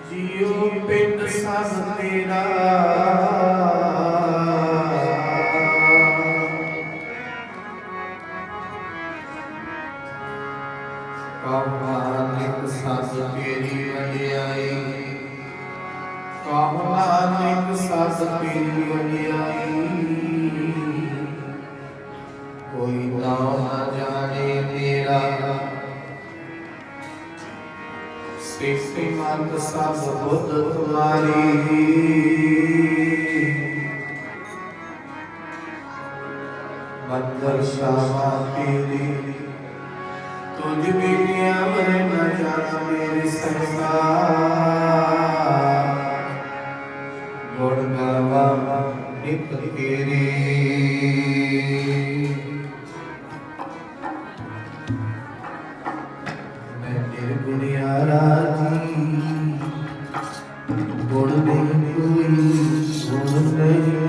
जियो पिंड सब तेरा नानक सस तेरी वडियाई नानक सस तेरी वडियाई कोई नाम न जाने तेरा सृष्टि मत सब बुद्ध तुम्हारी मंदिर श्यामा तेरी तुझ बिन अमर न जाना मेरे सरकार गुण गावा नित तेरी मैं निर्गुणियारा जी गुण नहीं कोई गुण नहीं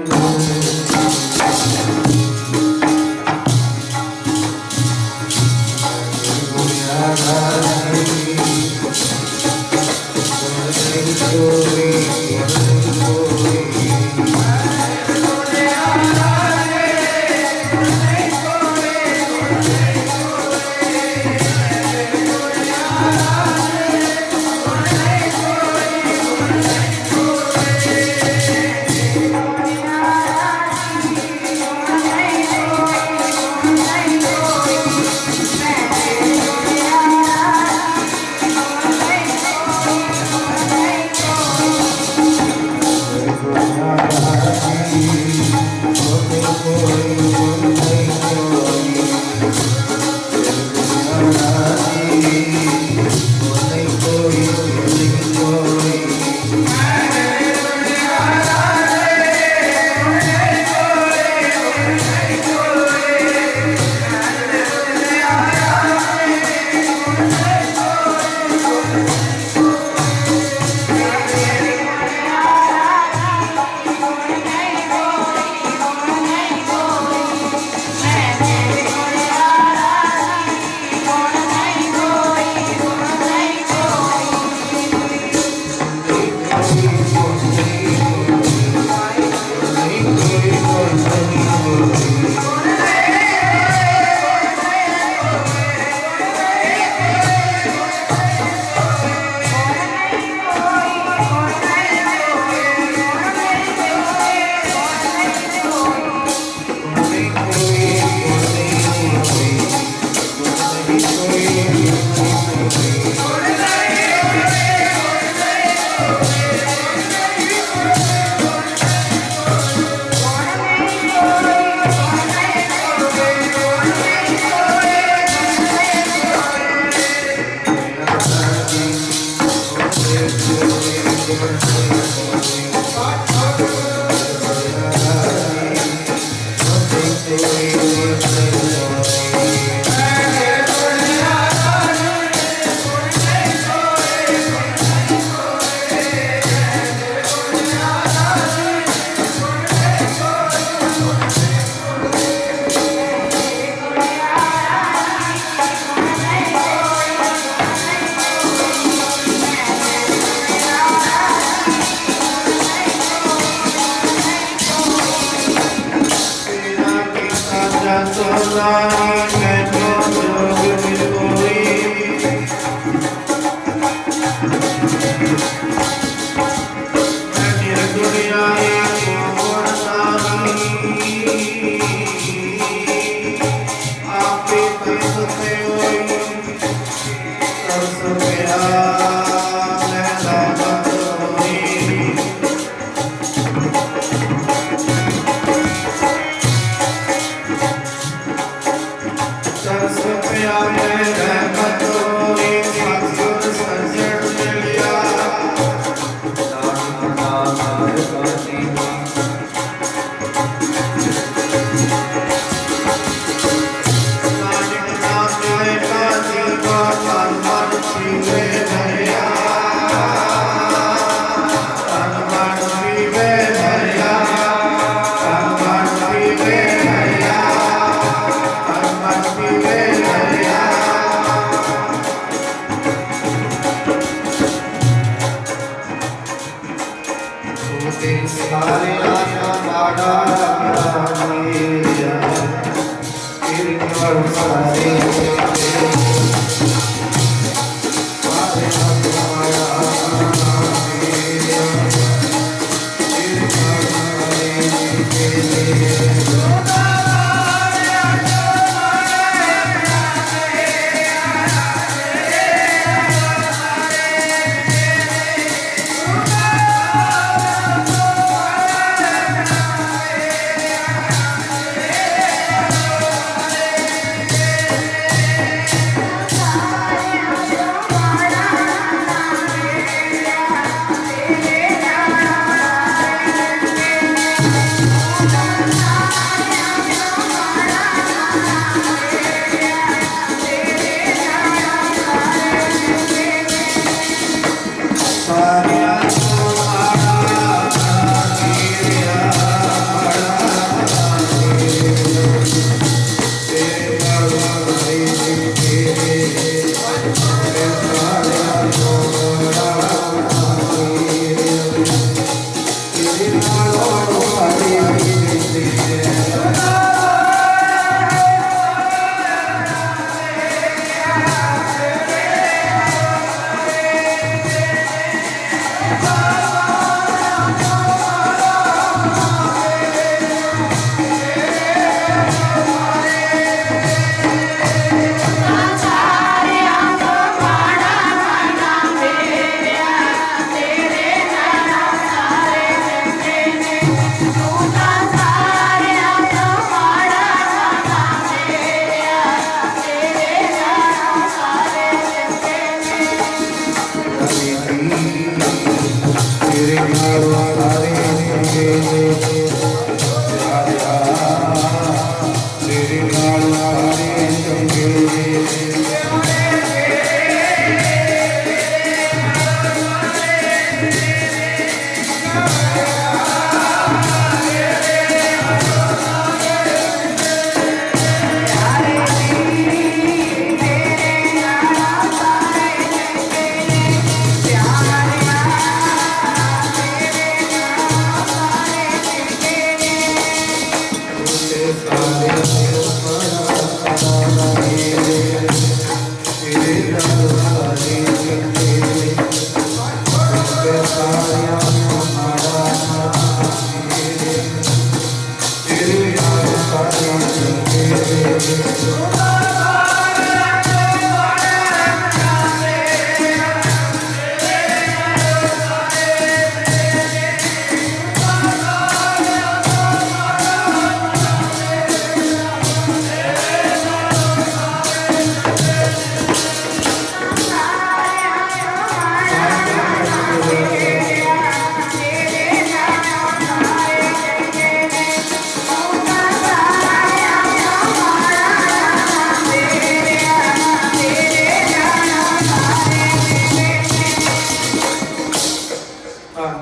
ਧੰਨ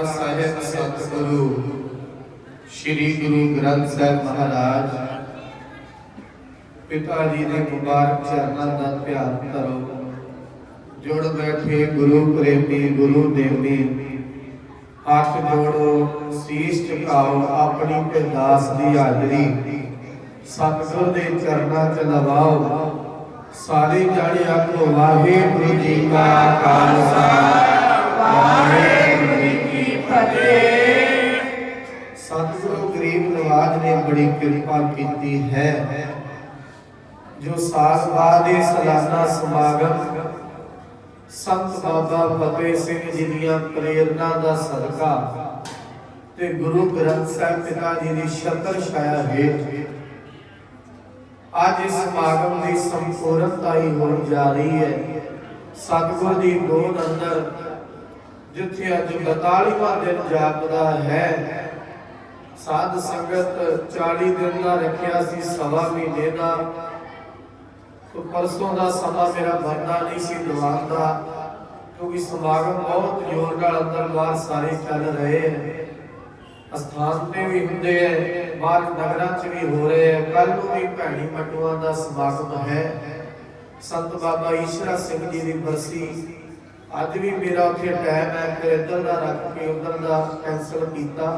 ਸਾਹਿਬ ਸਤਿਗੁਰੂ श्री गुरु ग्रंथ साहिब महाराज पिता जी ने मुबारक चरणों का ध्यान करो। जुड़ बैठे गुरु प्रेमी गुरु देवी, हाथ जोड़ो शीश झुकाओ, अपनी अरदास की हाजरी सतगुर के चरणों च लवाओ। सारे जाने आखो वाहिगुरू जी का खालसा वाहिगुरू जी की फतेह। सतगुरु गरीब नवाज ने बड़ी कृपा की है, जो साल बाद सालाना समागम संत बाबा फतेह सिंह जी दी प्रेरणा का सदका ते गुरु ग्रंथ साहिब पिता जी की छत्र छाया हेठ आज इस समागम की संपूर्णता ही हो जा रही है। सतगुर की गोद अंदर जिथे अज 42वां दिन जापदा है, साध संगत 40 दिन का रखिया सी, सवा महीने का, तो परसों का समा मेरा बनना नहीं सी दवान का, क्योंकि समागम बहुत जोर नाल अंदर बाहर सारे चल रहे हैं। अस्थान पे भी होंगे है, बाहर नगरां च भी हो रहे हैं। कल नूं भी भैणी मटुआं का समागम है, संत बाबा ईश्वरा सिंह जी की बरसी। अज भी मेरा उत्थे टाइम है, फिर इधर का रख के उधर का कैंसल किया।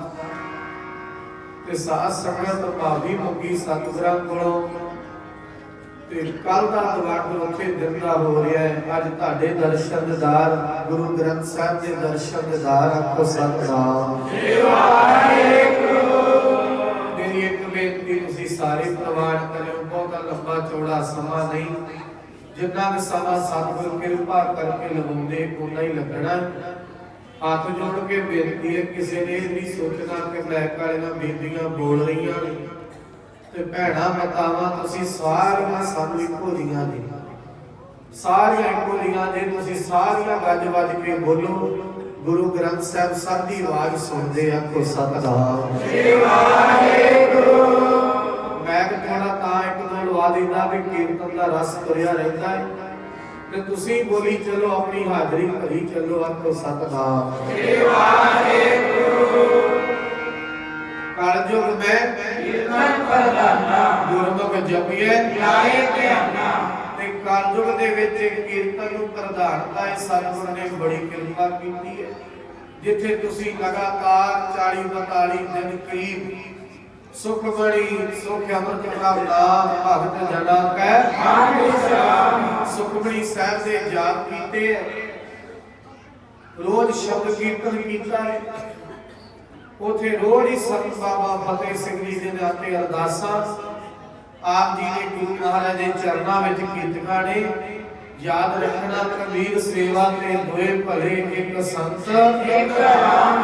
साध संगत भावी मंगी सतगुरां कोलों, कल का दवार उत्थे दिन का हो रहा है। अज तुहाडे दर्शन दीदार गुरु ग्रंथ साहिब के दर्शन दीदार आखो सतनाम। मेरी एक बेनती तुसीं सारे प्रवान करो, बहुत लंबा चौड़ा समा नहीं, जिन्ना भी समा सतगुर कृपा करके लवाउंदे उन्ना ही लगना। हाथ जोड़ के बेनती है, किसी ने नहीं सोचना कि मैक वाले बीबियां बोल रही ते भैणा मातावां तुसीं सारियां सानूं इक्को जिहियां जी, सारियां इक्को जिहियां जी, तुसीं सारियां गज वज के बोलो। गुरु ग्रंथ साहिब सब दी आवाज सुनदे आखो सतनाम। मैक थोड़ा तां एक दो लवा दिंदा भी कीर्तन का रस तुरिया रहिंदा है, ते तुसीं बोली चलो, अपनी हाजरी भरी चलो आखो सतनाम। कलयुग में कीर्तन प्रधाना, गुरमुख जपिए लाए ध्याना। ते कलयुग दे विच कीर्तन नूं प्रधानता है सतगुर ने बड़ी कृपा कीती है। जिथे तुसीं लगातार 40-42 दिन करीब सुख बड़ी सुख अमृत का नाम भगत जना कै सुखमणी साहब दे जाप कीते, रोज शब्द कीर्तन कीता है। उथे रोज ही संत बाबा फतेह सिंह जी दे नाते अरदासां आप जी ने गुरु महाराज के चरणों में कीतियां ने। याद रखना कबीर सेवा ते दोए भले, एक संत एक राम।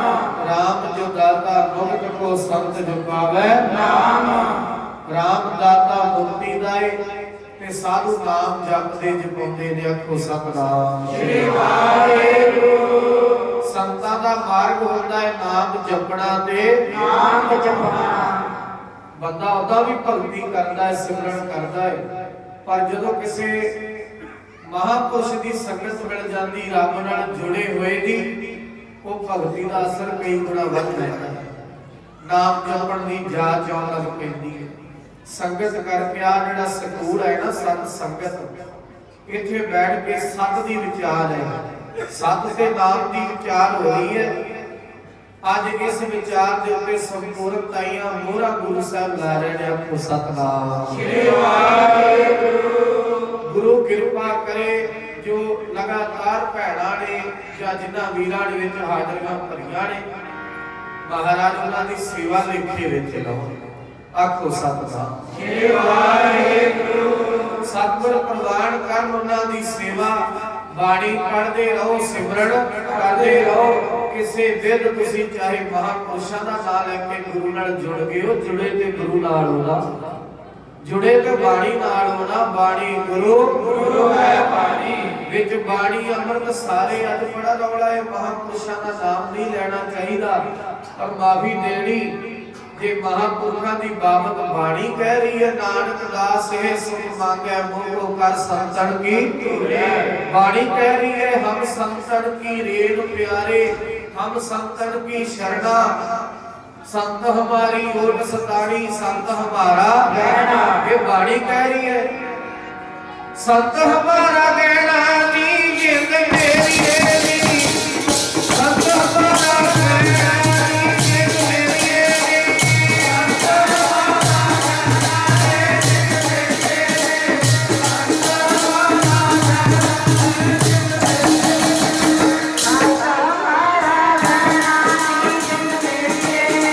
राम जो दाता मुक्त को संत जो पावे नाम। राम दाता मुक्ति दाए ते साधु नाम जपदे जपाउंदे ने आखो सतनाम। श्री वाहिगुरू संतां दा मार्ग हुंदा है नाम जपना ते नाम जपना। बंदा उदा भी भगती करदा है, सिमरन करदा है, पर जदों किसी महापुरुष की संगत मिल जाती, रब नाल जुड़े हुए दी, वो भगती का असर कई गुणा वध जाता है। नाम जपण की जाच आउण लग पैंदी है। संगत करके आ जिहड़ा सकूल है ना, सत संगत, इत्थे बैठ के सत दी विचार है, सत से नाम की विचार हो रही है। अज इस विचार के उत्ते संपूर्णताइयां मोहरा गुरु साहब ला रहे हैं आखो सतनाम। श्री वाहिगुरू गुरु कृपा करे, जो लगातार भैणा ने या जिन्हां वीरां दे विच हाजरियां भरियां ने, महाराज उन्हां दी सेवा लेखे विच लाओ आखो सतनाम। श्री वाहिगुरू सतगुर प्रवान करन उन्हां दी सेवा, बाणी पढ़दे रहो, सिमरन करदे रहो। किसी विध तुसीं चाहे महापुरुषां दा नाम लेके गुरु नाल जुड़ गए हो, जुड़े ते गुरु नाल होना, जुड़े ते बाणी नाल होना। बाणी गुरु गुरु है बाणी, विच बाणी अमृत सारे। अज बड़ा रौला है, महापुरुषां दा नाम नहीं लेना चाहिदा, पर माफी देनी जे महापुरुषों की बाबत बाणी कह रही है, नानक दास ये सुख मांगे मोह कर संतन की बाणी कह रही है, हम संतन की रेण प्यारे, हम संतन की शरणा, संत हमारी ओट सताड़ी, संत हमारा गहना। ये बाणी कह रही है, संत हमारा गहना नी जिंद मेरी है नी, संत हमारा गहना नी जिंद मेरी है नी, संत हमारा गहना नी जिंद मेरी है नी, संत हमारा गहना नी जिंद मेरी है नी,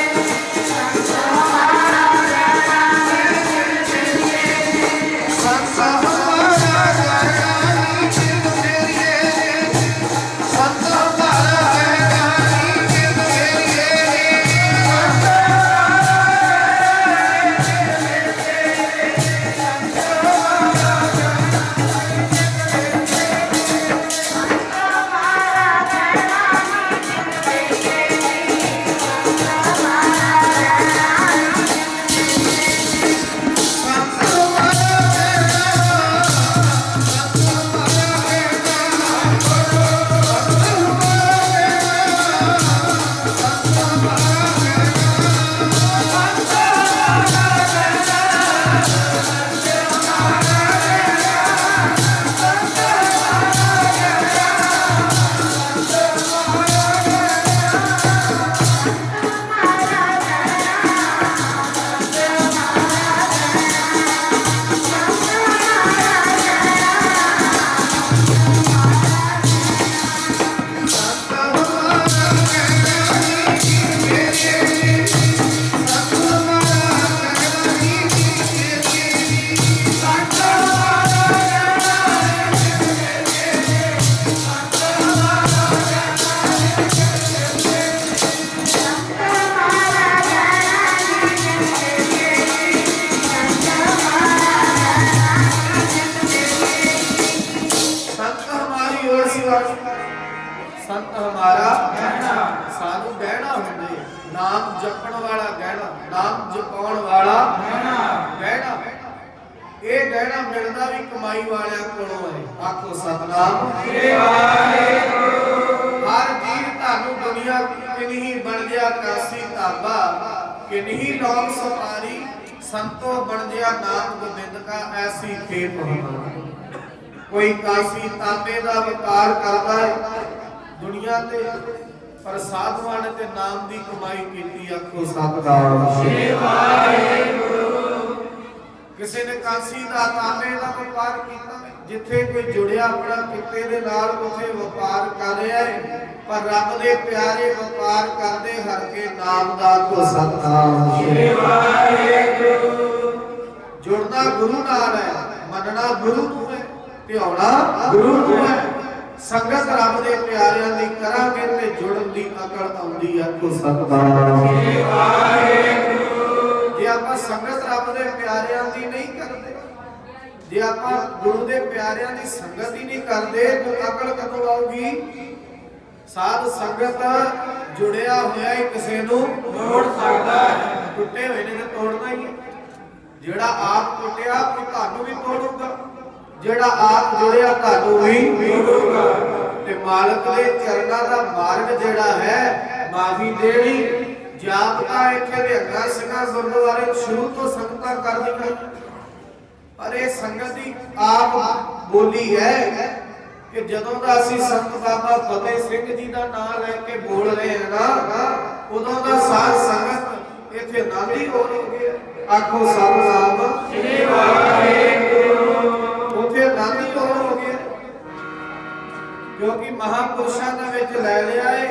संत हमारा गहना नी जिंद मेरी है नी, संत हमारा गहना नी जिंद मेरी है नी, संत संत हमारा सानू गहना हुंदे, नाम जपण वाला गहना, नाम जपाउण वाला गहना। ये गहना मिलदा भी कमाई वालियां कोलों है। आखो सतनाम श्री वाहिगुरू। हर जीव तानू दुनिया किन्ही बन गया कासी ताबा, किन्ही लोक सपारी, संतो बन गया नाम गोबिंद का ऐसी खेप हमारी। कोई कासी ताबे दा व्यापार करदा है दुनिया ते, पर साधुआं ने ते नाम दी कमाई कीती। आखो सतनाम श्री वाहिगुरू। किसी ने कासी दा ताबे दा व्यापार कीता, जिथे कोई जुड़िया अपना किते दे नाल उथे व्यापार कर रहा है, पर रब दे प्यारे व्यापार करदे हर के नाम दा। आखो सतनाम श्री वाहिगुरू। जुड़ना गुरु नाल है, मनना गुरु नूं है, ध्याना गुरु नूं है। संगत रब दे प्यारियां दी करांगे ते जुड़न दी अकल आउंदी। आखो सतनाम श्री वाहिगुरू। जे आपां संगत रब दे प्यारियां दी नहीं करदे, जे आपां गुरु दे प्यारियां दी संगत ही नहीं करदे, तो अकल कदों आऊगी? साध संगत जुड़िया होया ही किसे नूं तोड़ सकदा है, टुटे होए ने ते तोड़ना ही है। जेड़ा आप टुटिया वो तुहानू भी तोड़ूगा, जेड़ा आप जुड़िया तुहानू भी तोड़ूगा। ते मालक दे चरना दा मार्ग जेड़ा है माफी देनी जापता इत्थे दे अंगा सिंगा गुरुद्वारे शुरू तो संगतां कर दी, पर ये संगत ही आप बोली है कि जदों दा असीं संत बाबा फतेह सिंह जी दा नाम लेके बोल रहे हैं ना, उदों दा साध संगत इत्थे नांदी हो रही है। आखो सतनाम श्री वाहिगुरू। उथे नांदी हो गया क्योंकि महापुरुषां दे विच लै लिया है,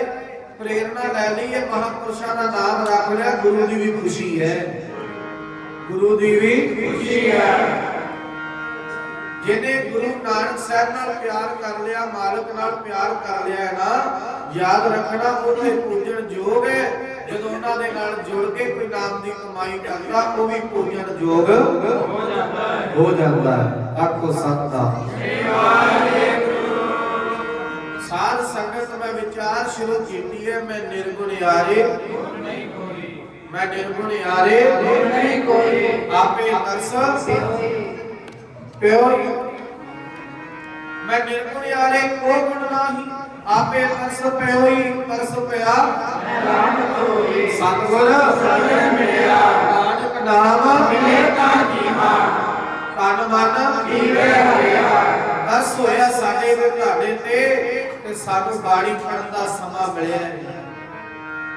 प्रेरणा लै ली है, महापुरुषां दा नाम रख लिया। गुरु दी भी खुशी है, गुरु दी भी खुशी है। जिन्हें गुरु नानक साहब नाल प्यार कर लिया, मालिक नाल प्यार कर लिया है ना, याद रखना उथे पूजन योग है। जदों उन्हां दे नाल जुड़ के कोई नाम दी कमाई करदा, वो भी पूजन योग हो जाता है। आखो सतनाम श्री वाहिगुरू। साध संगत में विचार शुरू कीती है, मैं निर्गुण यारे मैं निर्गुण यारे नहीं कोई आपे तरस प्योई। मैं निर्गुण यारे को गुण नाही आपे तरस प्योई। तरस पया सतगुर मिलिया नानक नाम मिले ता जीवा तन मन जीवे हरिया। दस होया साडे ते ਤੁਹਾਡੇ ਤੇ ਸਾਨੂੰ ਬਾਣੀ ਪੜਨ ਦਾ ਸਮਾਂ ਮਿਲਿਆ ਹੈ।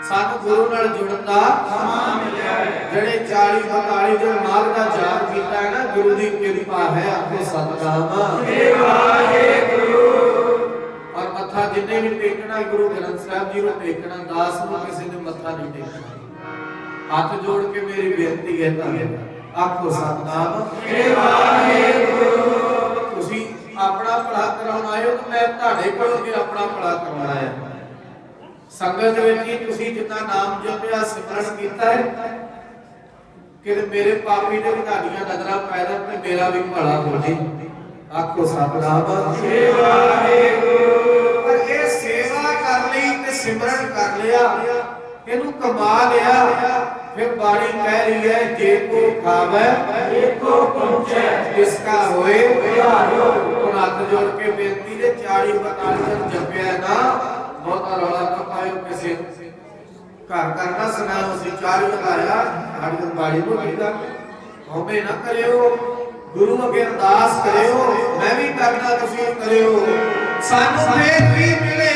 ਸਾਨੂੰ ਗੁਰੂ ਨਾਲ ਜੁੜਨ ਦਾ ਸਮਾਂ ਮਿਲਿਆ ਹੈ। ਜਿਹੜੇ 40 42 ਦਿਨ ਮਾਰਗ ਦਾ ਜਾਪ ਕੀਤਾ ਹੈ ਨਾ, ਗੁਰੂ ਦੀ ਕਿਰਪਾ ਹੈ। ਆਖੋ ਸਤਿਨਾਮ ਵਾਹਿਗੁਰੂ। ਔਰ ਮੱਥਾ ਜਿੰਨੇ ਵੀ ਟੇਕਣਾ ਗੁਰੂ ਗ੍ਰੰਥ ਸਾਹਿਬ ਜੀ ਨੂੰ ਟੇਕਣਾ, ਦਾਸ ਨੂੰ ਕਿਸੇ ਨੇ ਮੱਥਾ ਨਹੀਂ ਟੇਕਣਾ। ਹੱਥ ਜੋੜ ਕੇ ਮੇਰੀ ਬੇਨਤੀ ਹੈ ਤਾਂ ਆਖੋ ਸਤਿਨਾਮ ਵਾਹਿਗੁਰੂ। ਤੁਸੀਂ ਆਪਣਾ ਭਲਾ ਕਰਾਉਣ ਆਏ ਹੋ ਤਾਂ ਮੈਂ ਤੁਹਾਡੇ ਕੋਲੋਂ ਵੀ ਆਪਣਾ ਭਲਾ ਕਰਵਾਉਣਾ ਹੈ। ਸੰਗਤ ਵਿੱਚ ਹੀ ਤੁਸੀਂ ਜਿੰਨਾ ਨਾਮ ਜਪਿਆ ਸਿਮਰਨ ਕੀਤਾ ਹੈ ਕਿ ਮੇਰੇ ਪਾਪੀ ਦੇ ਤੁਹਾਡੀਆਂ ਨਜ਼ਰਾਂ ਪੈਦਾ ਤੇ ਮੇਰਾ ਵੀ ਭਲਾ ਹੋ ਜੇ। ਆਖੋ ਸਤਿਨਾਮ ਵਾਹਿਗੁਰੂ। ਪਰ ਇਹ ਸੇਵਾ ਕਰ ਲਈ ਤੇ ਸਿਮਰਨ ਕਰ ਲਿਆ, ਇਹਨੂੰ ਕਮਾ ਲਿਆ, ਫਿਰ ਬਾਣੀ ਕਹਿ ਰਹੀ ਹੈ ਜੇ ਕੋ ਖਾਵੇ ਏਕੋ ਪਹੁੰਚੈ ਇਸਕਾ ਹੋਏ ਵਿਹਾਰੋ। ਹੁਣ ਹੱਥ ਜੋੜ ਕੇ ਬੇਨਤੀ ਦੇ 40 42 ਦਿਨ ਜਪਿਆ ਨਾ, ਬਹੁਤਾ ਰੌਲਾ ਨਾ ਪਾਇਓ ਕਿਸੇ ਘਰ ਕਰਨਾ ਸੁਣਾਓ। ਅਸੀਂ 40 ਲਗਾਇਆ ਸਾਡੀ ਬਾਣੀ ਨੂੰ ਕੀਤਾ ਹਉਮੈ ਨਾ ਕਰਿਓ, ਗੁਰੂ ਅੱਗੇ ਅਰਦਾਸ ਕਰਿਓ, ਮੈਂ ਵੀ ਕਰਦਾ ਤੁਸੀਂ ਕਰਿਓ। ਸਾਨੂੰ ਫੇਰ ਵੀ ਮਿਲੇ